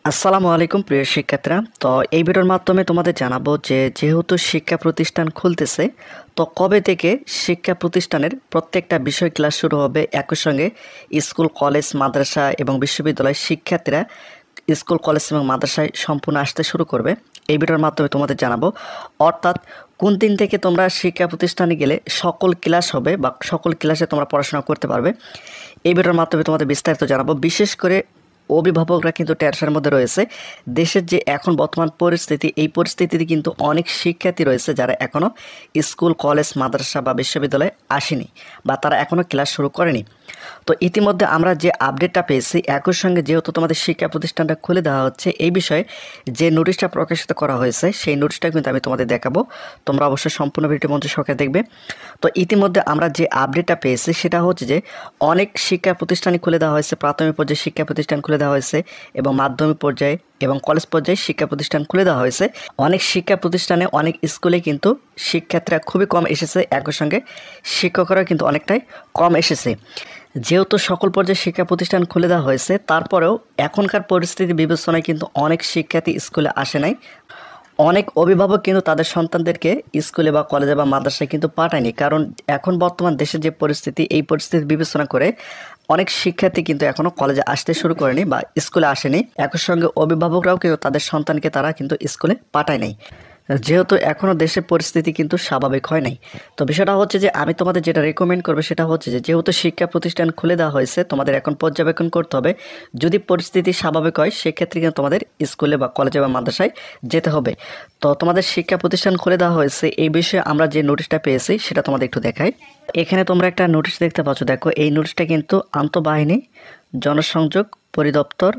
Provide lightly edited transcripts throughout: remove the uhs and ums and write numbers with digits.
আসসালামু আলাইকুম প্রিয় শিক্ষার্থীরা। তো এই ভিডিওর মাধ্যমে তোমাদের জানাবো যে যেহেতু শিক্ষা প্রতিষ্ঠান খুলতেছে, তো কবে থেকে শিক্ষা প্রতিষ্ঠানের প্রত্যেকটা বিষয় ক্লাস শুরু হবে, একই সঙ্গে স্কুল, কলেজ, মাদ্রাসা এবং বিশ্ববিদ্যালয়ের শিক্ষার্থীরা স্কুল, কলেজ এবং মাদ্রাসায় সম্পূর্ণ আসতে শুরু করবে। এই ভিডিওর মাধ্যমে তোমাদের জানাবো, অর্থাৎ কোন দিন থেকে তোমরা শিক্ষা প্রতিষ্ঠানে গেলে সকল ক্লাস হবে বা সকল ক্লাসে তোমরা পড়াশোনা করতে পারবে। এই ভিডিওর মাধ্যমে তোমাদের বিস্তারিত জানাবো। বিশেষ করে অভিভাবকরা কিন্তু টেনশনের মধ্যে রয়েছে। দেশের যে এখন বর্তমান পরিস্থিতি, এই পরিস্থিতিতে কিন্তু অনেক শিক্ষার্থী রয়েছে যারা এখনও স্কুল, কলেজ, মাদ্রাসা বা বিশ্ববিদ্যালয়ে আসেনি বা তারা এখনও ক্লাস শুরু করেনি। তো ইতিমধ্যে আমরা যে আপডেটটা পেয়েছি, একই সঙ্গে যেহেতু তোমাদের শিক্ষা প্রতিষ্ঠানটা খুলে দেওয়া হচ্ছে, এই বিষয়ে যে নোটিশটা প্রকাশিত করা হয়েছে সেই নোটিশটা কিন্তু আমি তোমাদের দেখাবো। তোমরা অবশ্যই সম্পূর্ণ ভিডিও মনোযোগ সহকারে দেখবে। তো ইতিমধ্যে আমরা যে আপডেটটা পেয়েছি সেটা হচ্ছে যে অনেক শিক্ষা প্রতিষ্ঠানই খুলে দেওয়া হয়েছে। প্রাথমিক পর্যায়ে শিক্ষা প্রতিষ্ঠান খুলে দেওয়া হয়েছে এবং মাধ্যমিক পর্যায়ে এবং কলেজ পর্যায়ে শিক্ষা প্রতিষ্ঠান খুলে দেওয়া হয়েছে। অনেক শিক্ষা প্রতিষ্ঠানে, অনেক স্কুলে কিন্তু শিক্ষার্থীরা খুবই কম এসেছে, একই সঙ্গে শিক্ষকরা কিন্তু অনেকটাই কম এসেছে। যেহেতু সকল পর্যায়ে শিক্ষা প্রতিষ্ঠান খুলে দেওয়া হয়েছে, তারপরেও এখনকার পরিস্থিতি বিবেচনায় কিন্তু অনেক শিক্ষার্থী স্কুলে আসে নাই। অনেক অভিভাবক কিন্তু তাদের সন্তানদেরকে স্কুলে বা কলেজে বা মাদ্রাসায় কিন্তু পাঠায়নি, কারণ এখন বর্তমান দেশের যে পরিস্থিতি, এই পরিস্থিতি বিবেচনা করে অনেক শিক্ষার্থী কিন্তু এখনও কলেজে আসতে শুরু করেনি বা স্কুলে আসেনি। একই সঙ্গে অভিভাবকরাও কিন্তু তাদের সন্তানকে তারা কিন্তু স্কুলে পাঠায় নাই, যেহেতু এখনও দেশের পরিস্থিতি কিন্তু স্বাভাবিক হয় নাই। তো বিষয়টা হচ্ছে যে আমি তোমাদের যেটা রেকমেন্ড করবো সেটা হচ্ছে যে যেহেতু শিক্ষা প্রতিষ্ঠান খুলে দেওয়া হয়েছে, তোমাদের এখন পর্যবেক্ষণ করতে হবে। যদি পরিস্থিতি স্বাভাবিক হয় সেক্ষেত্রে কিন্তু তোমাদের স্কুলে বা কলেজে বা মাদ্রাসায় যেতে হবে। তো তোমাদের শিক্ষা প্রতিষ্ঠান খুলে দেওয়া হয়েছে, এই বিষয়ে আমরা যে নোটিশটা পেয়েছি সেটা তোমাদের একটু দেখাই। এখানে তোমরা একটা নোটিশ দেখতে পাচ্ছ, দেখো এই নোটিশটা কিন্তু আন্তঃবাহিনী জনসংযোগ পরিদপ্তর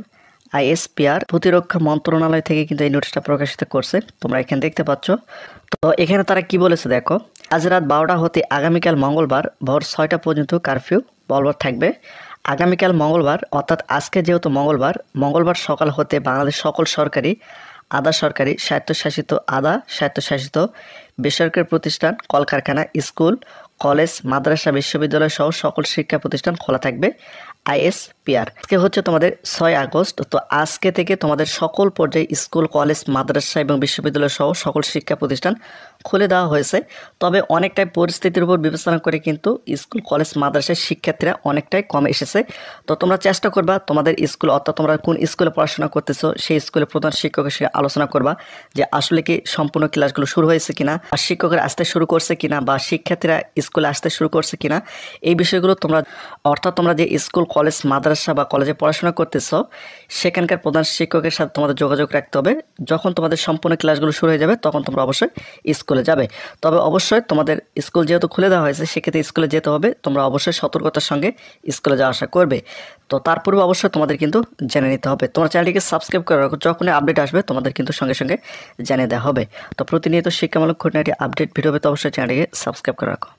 আইএসপিআর প্রতিরক্ষা মন্ত্রণালয় থেকে কিন্তু এই নোটিশটা প্রকাশিত করছে, তোমরা এখানে দেখতে পাচ্ছ। তো এখানে তারা কি বলেছে দেখো, আজ রাত 12টা হতে আগামীকাল মঙ্গলবার ভোর 6টা পর্যন্ত কারফিউ বলবৎ থাকবে। আগামীকাল মঙ্গলবার অর্থাৎ আজকে যেহেতু মঙ্গলবার সকাল হতে বাংলাদেশ সকল সরকারি, আধা সরকারি, স্বায়ত্তশাসিত বেসরকারি প্রতিষ্ঠান, কলকারখানা, স্কুল, কলেজ, মাদ্রাসা, বিশ্ববিদ্যালয় সহ সকল শিক্ষা প্রতিষ্ঠান খোলা থাকবে। আইএসপিআর আজকে হচ্ছে তোমাদের 6 আগস্ট। তো আজকে থেকে তোমাদের সকল পর্যায়ে স্কুল, কলেজ, মাদ্রাসা এবং বিশ্ববিদ্যালয় সহ সকল শিক্ষা প্রতিষ্ঠান খুলে দেওয়া হয়েছে। তবে অনেকটাই পরিস্থিতির উপর বিবেচনা করে কিন্তু স্কুল, কলেজ, মাদ্রাসার শিক্ষার্থীরা অনেকটাই কম এসেছে। তো তোমরা চেষ্টা করবা তোমাদের স্কুল, অর্থাৎ তোমরা কোন স্কুলে পড়াশোনা করতেছো সেই স্কুলের প্রধান শিক্ষকের সাথে আলোচনা করবা যে আসলে কি সম্পূর্ণ ক্লাসগুলো শুরু হয়েছে কিনা, বা শিক্ষকরা আসতে শুরু করছে কিনা, বা শিক্ষার্থীরা স্কুলে আসতে শুরু করছে কিনা, এই বিষয়গুলো তোমরা, অর্থাৎ তোমরা যে স্কুল, কলেজ, মাদ্রাসা বা কলেজে পড়াশোনা করতেছো সেখানকার প্রধান শিক্ষকের সাথে তোমাদের যোগাযোগ রাখতে হবে। যখন তোমাদের সম্পূর্ণ ক্লাসগুলো শুরু হয়ে যাবে তখন তোমরা অবশ্যই স্কুলে যাবে। তবে অবশ্যই তোমাদের স্কুল যেহেতু খুলে দেওয়া হয়েছে সেক্ষেত্রে স্কুলে যেতে হবে, তোমরা অবশ্যই সতর্কতার সঙ্গে স্কুলে যাওয়া আসা করবে। তো তার পূর্বে অবশ্যই তোমাদের কিন্তু জেনে নিতে হবে। তোমার চ্যানেলটিকে সাবস্ক্রাইব করে রাখো, যখনই আপডেট আসবে তোমাদের কিন্তু সঙ্গে সঙ্গে জানিয়ে দেওয়া হবে। তো প্রতিনিয়ত শিক্ষামূলক খুঁটিনাটি আপডেট ভিডিও পেতে অবশ্যই চ্যানেলটিকে সাবস্ক্রাইব করে রাখো।